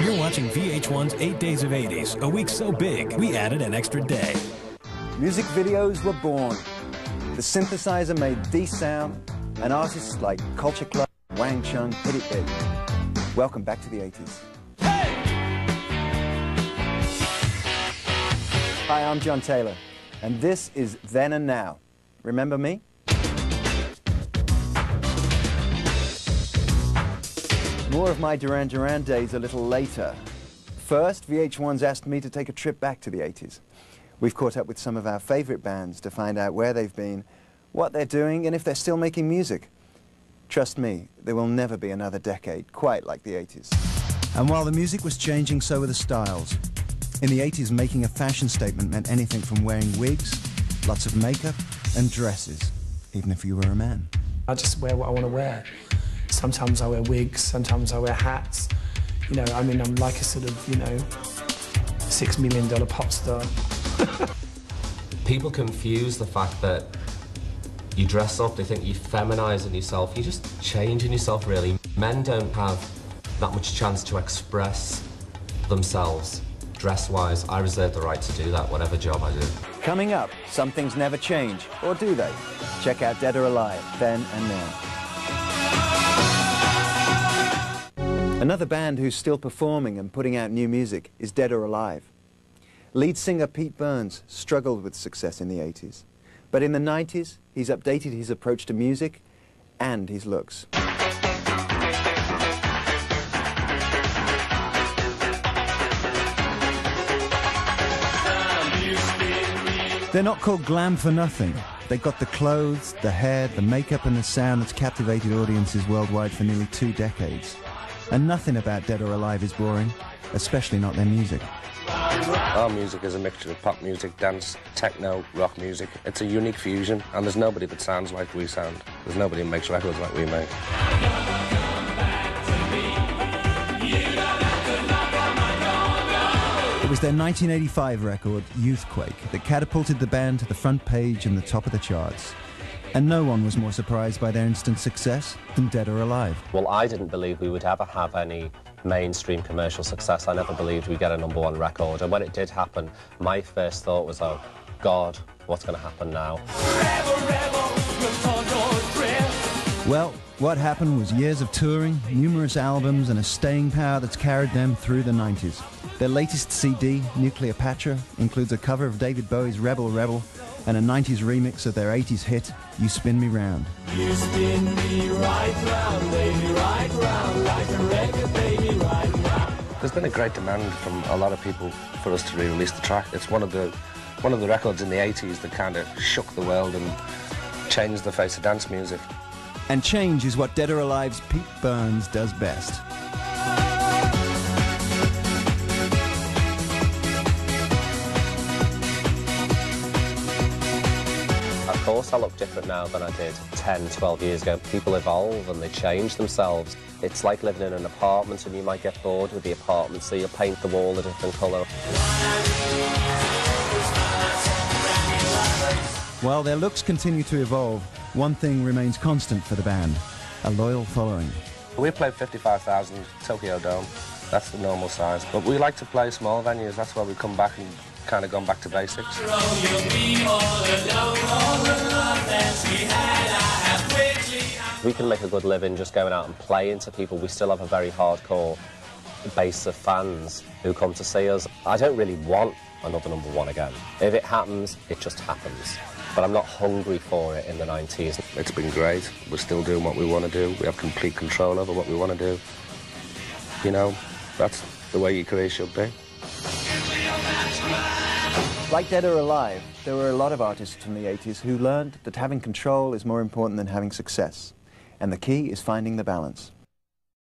You're watching VH1's 8 Days of 80s, a week so big, we added an extra day. Music videos were born. The synthesizer made these sound, and artists like Culture Club, Wang Chung hit it big. Welcome back to the 80s. Hey! Hi, I'm John Taylor, and this is Then and Now. Remember me? More of my Duran Duran days a little later. First, VH1's asked me to take a trip back to the 80s. We've caught up with some of our favorite bands to find out where they've been, what they're doing, and if they're still making music. Trust me, there will never be another decade quite like the 80s. And while the music was changing, so were the styles. In the 80s, making a fashion statement meant anything from wearing wigs, lots of makeup, and dresses, even if you were a man. I just wear what I want to wear. Sometimes I wear wigs, sometimes I wear hats. You know, I mean, I'm like a sort of, you know, $6 million pop star. People confuse the fact that you dress up, they think you're feminising yourself. You're just changing yourself, really. Men don't have that much chance to express themselves dress-wise. I reserve the right to do that, whatever job I do. Coming up, some things never change, or do they? Check out Dead or Alive, Then and Now. Another band who's still performing and putting out new music is Dead or Alive. Lead singer Pete Burns struggled with success in the 80s. But in the 90s, he's updated his approach to music and his looks. They're not called glam for nothing. They got the clothes, the hair, the makeup and the sound that's captivated audiences worldwide for nearly 2 decades. And nothing about Dead or Alive is boring, especially not their music. Our music is a mixture of pop music, dance, techno, rock music. It's a unique fusion, and there's nobody that sounds like we sound. There's nobody who makes records like we make. It was their 1985 record, Youthquake, that catapulted the band to the front page and the top of the charts. And no one was more surprised by their instant success than Dead or Alive. Well, I didn't believe we would ever have any mainstream commercial success. I never believed we'd get a #1 record. And when it did happen, my first thought was, oh, God, what's going to happen now? Well, what happened was years of touring, numerous albums, and a staying power that's carried them through the 90s. Their latest CD, Nucleopatra, includes a cover of David Bowie's Rebel Rebel and a 90s remix of their 80s hit, You Spin Me Round. You spin me right round, baby, right round, like a record, baby, right round. There's been a great demand from a lot of people for us to re-release the track. It's one of the records in the 80s that kind of shook the world and changed the face of dance music. And change is what Dead or Alive's Pete Burns does best. Of course I look different now than I did 10, 12 years ago. People evolve and they change themselves. It's like living in an apartment and you might get bored with the apartment, so you'll paint the wall a different colour. While their looks continue to evolve, one thing remains constant for the band: a loyal following. We played 55,000 Tokyo Dome. That's the normal size. But we like to play small venues. That's why we come back and kind of gone back to basics. We can make a good living just going out and playing to people. We still have a very hardcore base of fans who come to see us. I don't really want another #1 again. If it happens, it just happens. But I'm not hungry for it in the 90s. It's been great. We're still doing what we want to do. We have complete control over what we want to do. You know, that's the way your career should be. Like Dead or Alive, there were a lot of artists from the 80s who learned that having control is more important than having success. And the key is finding the balance.